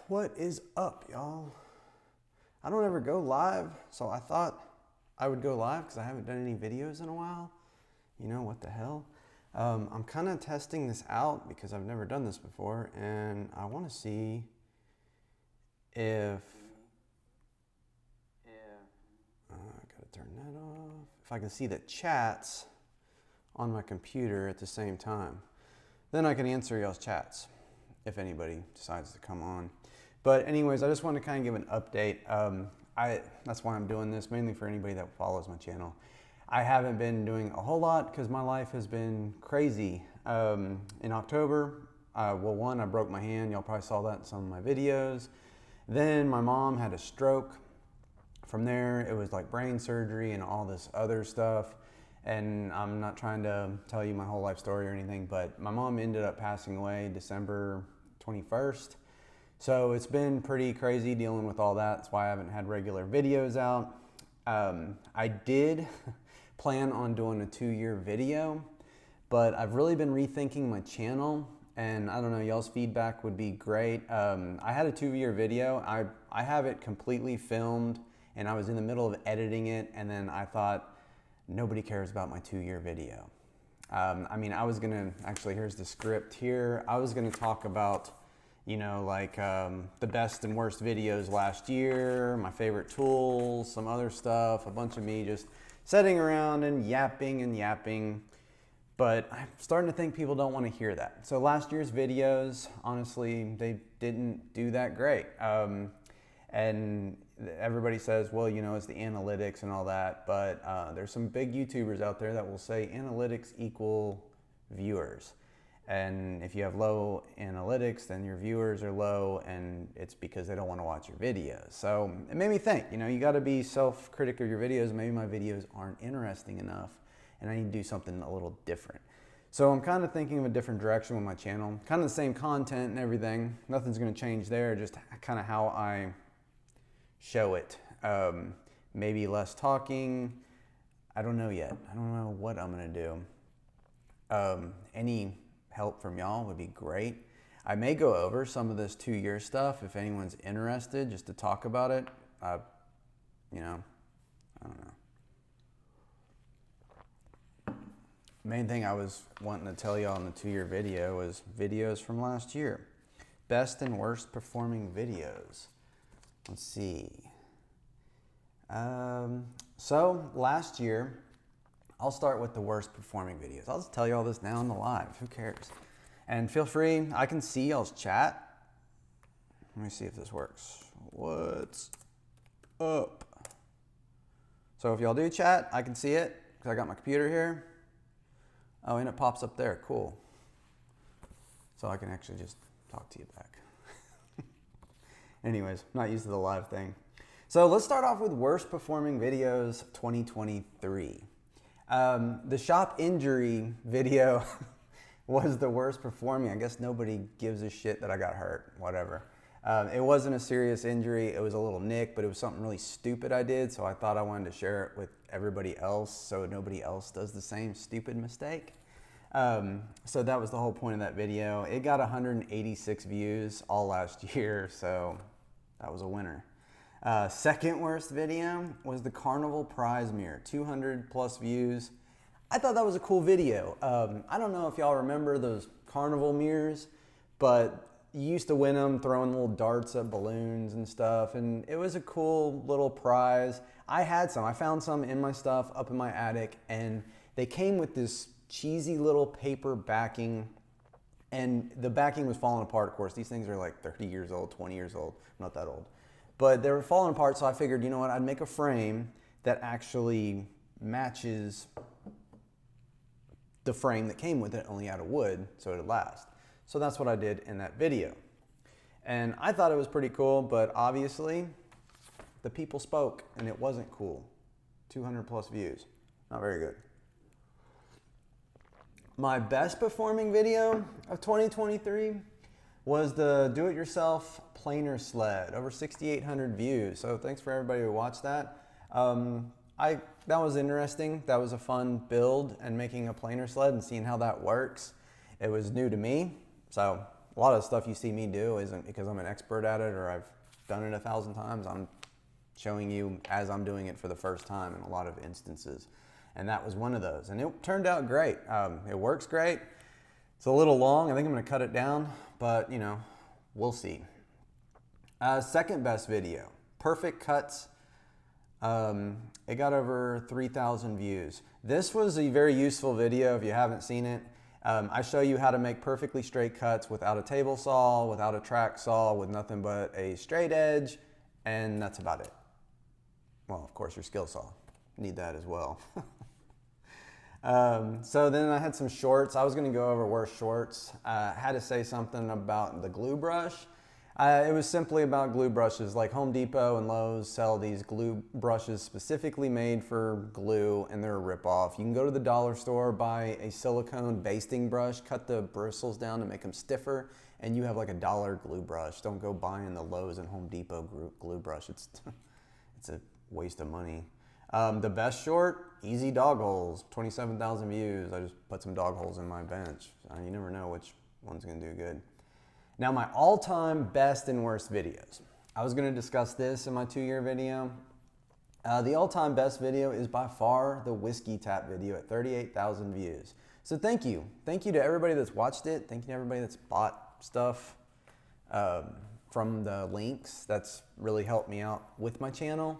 What is up, y'all? I don't ever go live, so I thought I would go live because I haven't done any videos in a while. You know, what the hell? I'm kind of testing this out because I've never done this before, and I want to see if I gotta turn that off. If I can see the chats on my computer at the same time, then I can answer y'all's chats if anybody decides to come on. But anyways, I just want to kind of give an update. That's why I'm doing this, mainly for anybody that follows my channel. I haven't been doing a whole lot because my life has been crazy. In October, well, I broke my hand. Y'all probably saw that in some of my videos. Then my mom had a stroke. From there, it was like brain surgery and all this other stuff. And I'm not trying to tell you my whole life story or anything, but my mom ended up passing away December 21st. So it's been pretty crazy dealing with all that. That's why I haven't had regular videos out. I did plan on doing a 2-year video, but I've really been rethinking my channel, and I don't know, y'all's feedback would be great. I had a 2-year video. I have it completely filmed, and I was in the middle of editing it, and then I thought, nobody cares about my 2-year video. I mean, I was gonna, actually, here's the script here. I was gonna talk about, you know, like the best and worst videos last year, my favorite tools, some other stuff, a bunch of me just sitting around and yapping. But I'm starting to think people don't want to hear that. So last year's videos, honestly, they didn't do that great. And everybody says, well, you know, it's the analytics and all that, but there's some big YouTubers out there that will say analytics equal viewers. And if you have low analytics, then your viewers are low, and it's because they don't want to watch your videos. So it made me think, you know, you got to be self-critic of your videos. Maybe my videos aren't interesting enough, and I need to do something a little different. So I'm kind of thinking of a different direction with my channel. Kind of the same content and everything. Nothing's going to change there, just kind of how I show it. Maybe less talking. I don't know yet. I don't know what I'm going to do. Any help from y'all would be great. I may go over some of this 2-year stuff if anyone's interested, just to talk about it. You know, I don't know. Main thing I was wanting to tell y'all in the 2-year video was videos from last year. Best and worst performing videos. Let's see. So last year, I'll start with the worst performing videos. I'll just tell you all this now on the live. Who cares? And feel free, I can see y'all's chat. Let me see if this works. What's up? So if y'all do chat, I can see it because I got my computer here. Oh, and it pops up there. Cool. So I can actually just talk to you back. Anyways, not used to the live thing. So let's start off with worst performing videos 2023. The shop injury video was the worst performing. I guess nobody gives a shit that I got hurt, whatever. It wasn't a serious injury. It was a little nick, but it was something really stupid I did. So I thought I wanted to share it with everybody else so nobody else does the same stupid mistake. So that was the whole point of that video. It got 186 views all last year, so that was a winner. Second worst video was the Carnival Prize Mirror, 200 plus views. I thought that was a cool video. I don't know if y'all remember those carnival mirrors, but you used to win them throwing little darts at balloons and stuff, and it was a cool little prize. I had some. I found some in my stuff up in my attic, and they came with this cheesy little paper backing, and the backing was falling apart, of course. These things are like 30 years old, 20 years old. I'm not that old. But they were falling apart, so I figured, you know what, I'd make a frame that actually matches the frame that came with it, only out of wood, so it'd last. So that's what I did in that video. And I thought it was pretty cool, but obviously the people spoke and it wasn't cool. 200 plus views, not very good. My best performing video of 2023 was the do-it-yourself planer sled, over 6,800 views. So thanks for everybody who watched that. That was interesting. That was a fun build, and making a planer sled and seeing how that works. It was new to me, so A lot of stuff you see me do isn't because I'm an expert at it or I've done it 1,000 times. I'm showing you as I'm doing it for the first time in a lot of instances. And that was one of those. And it turned out great. It works great. It's a little long. I think I'm going to cut it down, but you know, we'll see. Second best video, perfect cuts. It got over 3,000 views. This was a very useful video if you haven't seen it. I show you how to make perfectly straight cuts without a table saw, without a track saw, with nothing but a straight edge, and that's about it. Well, of course, your skill saw. Need that as well. So then I had some shorts. I was going to go over worst shorts. I had to say something about the glue brush. It was simply about glue brushes. Like Home Depot and Lowe's sell these glue brushes specifically made for glue, and they're a ripoff. You can go to the dollar store, buy a silicone basting brush, cut the bristles down to make them stiffer, and you have like a $1 glue brush. Don't go buying the Lowe's and Home Depot glue brush. It's a waste of money. The best short, easy dog holes, 27,000 views. I just put some dog holes in my bench. You never know which one's gonna do good. Now my all-time best and worst videos. I was gonna discuss this in my 2-year video. The all-time best video is by far the whiskey tap video at 38,000 views. So thank you. Thank you to everybody that's watched it. Thank you to everybody that's bought stuff from the links. That's really helped me out with my channel.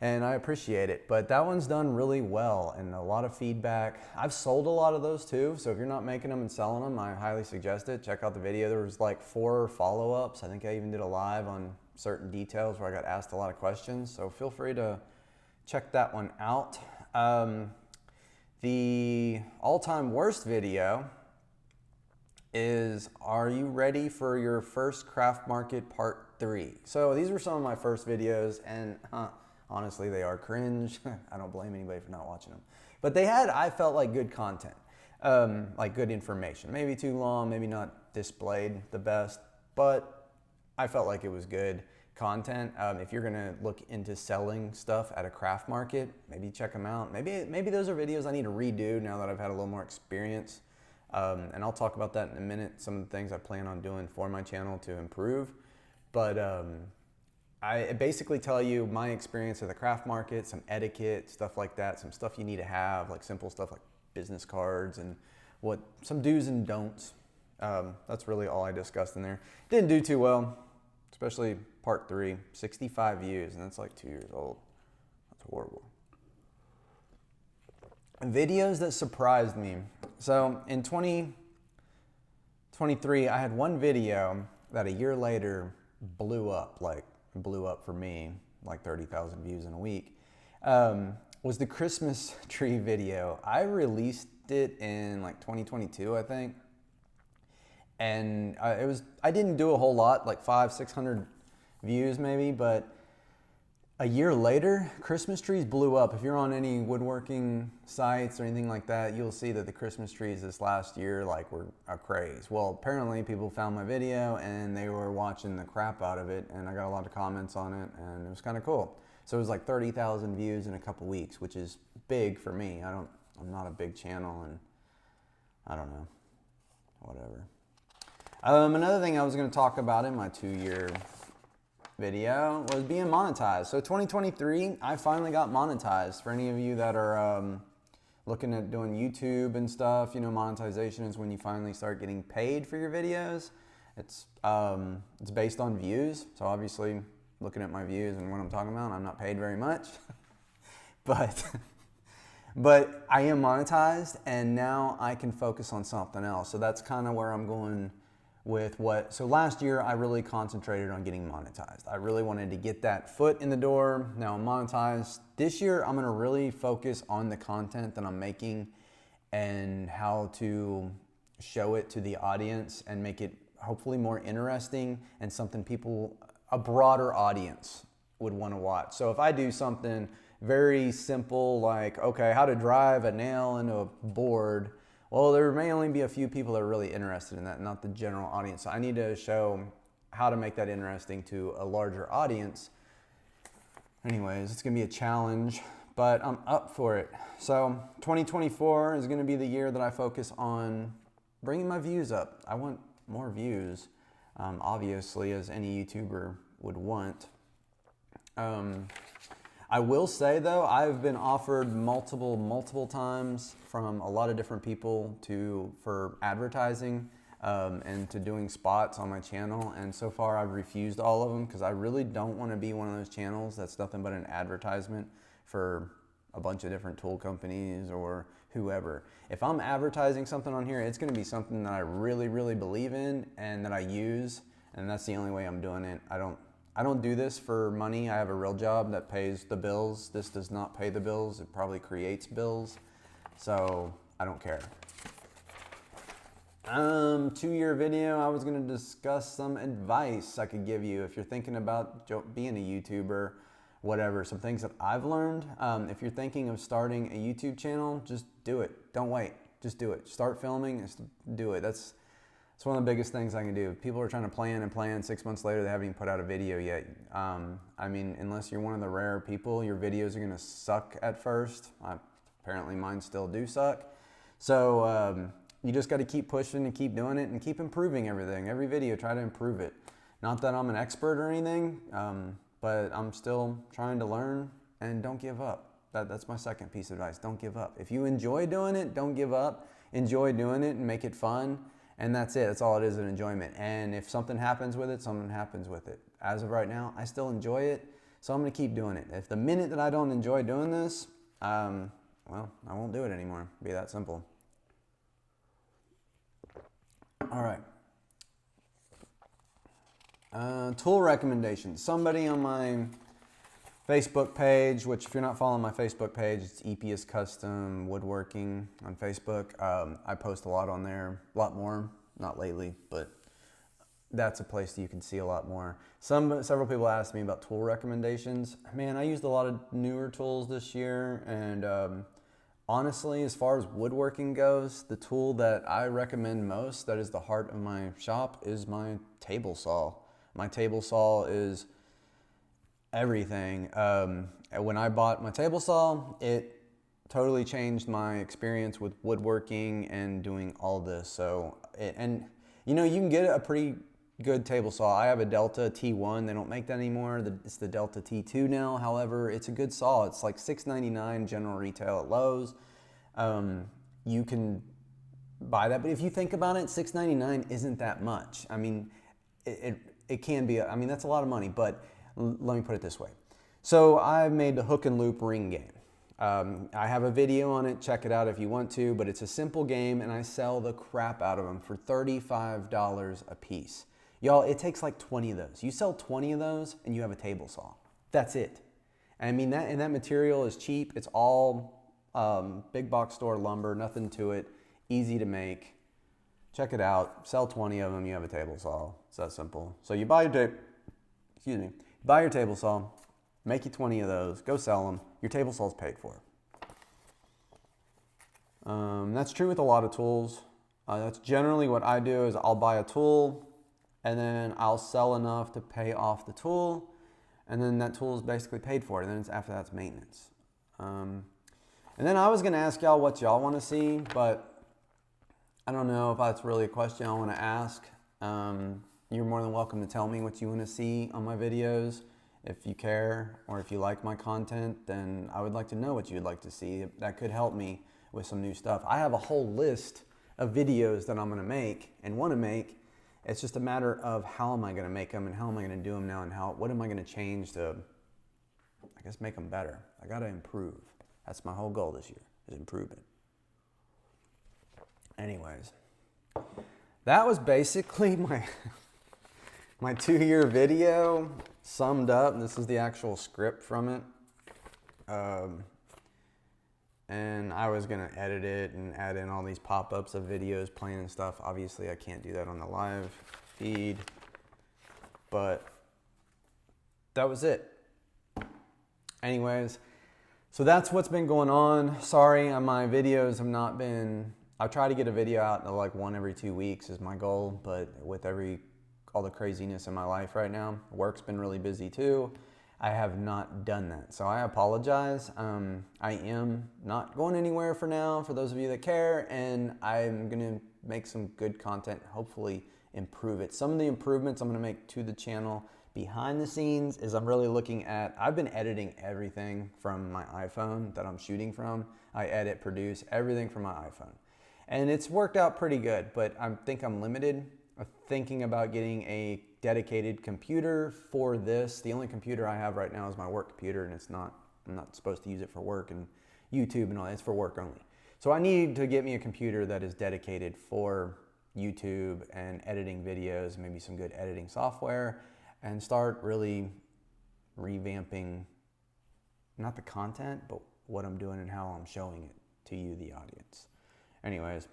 And I appreciate it, but that one's done really well and a lot of feedback. I've sold a lot of those too, so if you're not making them and selling them, I highly suggest it. Check out the video. There was like 4 follow-ups. I think I even did a live on certain details where I got asked a lot of questions, so feel free to check that one out. The all-time worst video is, are you ready for your first craft market part 3? So these were some of my first videos, and honestly, they are cringe. I don't blame anybody for not watching them. But they had, I felt like, good content, like good information. Maybe too long, maybe not displayed the best, but I felt like it was good content. If you're gonna look into selling stuff at a craft market, maybe check them out. Maybe those are videos I need to redo now that I've had a little more experience. And I'll talk about that in a minute, some of the things I plan on doing for my channel to improve. But I basically tell you my experience at the craft market, some etiquette, stuff like that, some stuff you need to have, like simple stuff like business cards and some do's and don'ts. That's really all I discussed in there. Didn't do too well, especially part 3, 65 views, and that's like 2 years old. That's horrible. Videos that surprised me. So in 2023, I had one video that a year later blew up for me, like 30,000 views in a week, was the Christmas tree video. I released it in like 2022, I think. And I didn't do a whole lot, like 500-600 views maybe, but a year later, Christmas trees blew up. If you're on any woodworking sites or anything like that, you'll see that the Christmas trees this last year were a craze. Well, apparently people found my video and they were watching the crap out of it, and I got a lot of comments on it, and it was kind of cool. So it was like 30,000 views in a couple weeks, which is big for me. I'm not a big channel, and I don't know, whatever. Another thing I was going to talk about in my 2-year video was being monetized. So 2023, I finally got monetized. For any of you that are looking at doing YouTube and stuff, you know, monetization is when you finally start getting paid for your videos. It's based on views. So obviously, looking at my views and what I'm talking about, I'm not paid very much, but I am monetized, and now I can focus on something else. So that's kind of where I'm going with so last year I really concentrated on getting monetized. I really wanted to get that foot in the door. Now I'm monetized. This year I'm gonna really focus on the content that I'm making and how to show it to the audience and make it hopefully more interesting and something a broader audience would wanna watch. So if I do something very simple like, okay, how to drive a nail into a board, well, there may only be a few people that are really interested in that, not the general audience. So I need to show how to make that interesting to a larger audience. Anyways, it's gonna be a challenge, but I'm up for it. So 2024 is gonna be the year that I focus on bringing my views up. I want more views, obviously, as any YouTuber would want. I will say though, I've been offered multiple times from a lot of different people for advertising and to doing spots on my channel, and so far I've refused all of them because I really don't want to be one of those channels that's nothing but an advertisement for a bunch of different tool companies or whoever. If I'm advertising something on here, it's going to be something that I really believe in and that I use, and that's the only way I'm doing it. I don't do this for money. I have a real job that pays the bills. This does not pay the bills. It probably creates bills, so I don't care. 2-year video, I was going to discuss some advice I could give you if you're thinking about being a YouTuber, whatever, some things that I've learned. If you're thinking of starting a YouTube channel, just do it. Don't wait. Just do it. Start filming and do it. That's one of the biggest things I can do. People are trying to plan. 6 months later, they haven't even put out a video yet. I mean, unless you're one of the rare people, your videos are going to suck at first. Apparently mine still do suck. So you just got to keep pushing and keep doing it and keep improving everything. Every video, try to improve it. Not that I'm an expert or anything, but I'm still trying to learn, and don't give up. That's my second piece of advice. Don't give up. If you enjoy doing it, don't give up. Enjoy doing it and make it fun. And that's it. That's all it is, an enjoyment. And if something happens with it, something happens with it. As of right now, I still enjoy it, so I'm going to keep doing it. If the minute that I don't enjoy doing this, well, I won't do it anymore. Be that simple. All right. Tool recommendations. Somebody on my Facebook page, which if you're not following my Facebook page, it's Epeiuscustoms Woodworking on Facebook. I post a lot on there, a lot more, not lately, but that's a place that you can see a lot more. Several people asked me about tool recommendations. Man, I used a lot of newer tools this year, and honestly, as far as woodworking goes, the tool that I recommend most, that is the heart of my shop, is my table saw. My table saw is everything. When I bought my table saw, it totally changed my experience with woodworking and doing all this. So, and you know, you can get a pretty good table saw. I have a Delta T1. They don't make that anymore. It's the Delta T2 now. However, it's a good saw. It's like $6.99 general retail at Lowe's. You can buy that, but if you think about it, $6.99 isn't that much. I mean, it can be. I mean, that's a lot of money, but let me put it this way. So I made the hook and loop ring game. I have a video on it. Check it out if you want to, but it's a simple game, and I sell the crap out of them for $35 a piece. Y'all, it takes like 20 of those. You sell 20 of those, and you have a table saw. That's it. And I mean, that material is cheap. It's all big box store lumber, nothing to it, easy to make. Check it out. Sell 20 of them, you have a table saw. It's that simple. So you buy your buy your table saw, make you 20 of those, go sell them. Your table saw's paid for. That's true with a lot of tools. That's generally what I do is I'll buy a tool and then I'll sell enough to pay off the tool, and then that tool is basically paid for. And then after that's maintenance. And then I was going to ask y'all what y'all want to see, but I don't know if that's really a question I want to ask. You're more than welcome to tell me what you want to see on my videos. If you care or if you like my content, then I would like to know what you'd like to see. That could help me with some new stuff. I have a whole list of videos that I'm going to make and want to make. It's just a matter of how am I going to make them and how am I going to do them now and what am I going to change to, I guess, make them better. I got to improve. That's my whole goal this year, is improvement. Anyways, that was basically my 2-year video summed up. This is the actual script from it. And I was going to edit it and add in all these pop-ups of videos playing and stuff. Obviously, I can't do that on the live feed. But that was it. Anyways, so that's what's been going on. Sorry, my videos have not been... I try to get a video out like one every 2 weeks is my goal, but with all the craziness in my life right now, work's been really busy too. I have not done that, so I apologize. I am not going anywhere for now, for those of you that care, and I'm gonna make some good content, hopefully improve it. Some of the improvements I'm gonna make to the channel behind the scenes is I'm really looking at, I've been editing everything from my iPhone that I'm shooting from. I edit, produce everything from my iPhone. And it's worked out pretty good, but I think I'm limited. I'm thinking about getting a dedicated computer for this. The only computer I have right now is my work computer, and I'm not supposed to use it for work and YouTube and all that. It's for work only. So I need to get me a computer that is dedicated for YouTube and editing videos, maybe some good editing software, and start really revamping, not the content, but what I'm doing and how I'm showing it to you, the audience. Anyways,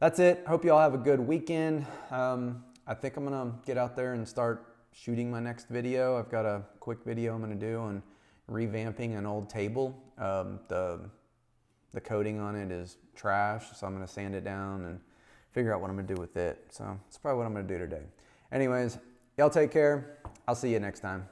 that's it. Hope you all have a good weekend. I think I'm gonna get out there and start shooting my next video. I've got a quick video I'm gonna do on revamping an old table. The coating on it is trash, so I'm gonna sand it down and figure out what I'm gonna do with it. So that's probably what I'm gonna do today. Anyways, y'all take care. I'll see you next time.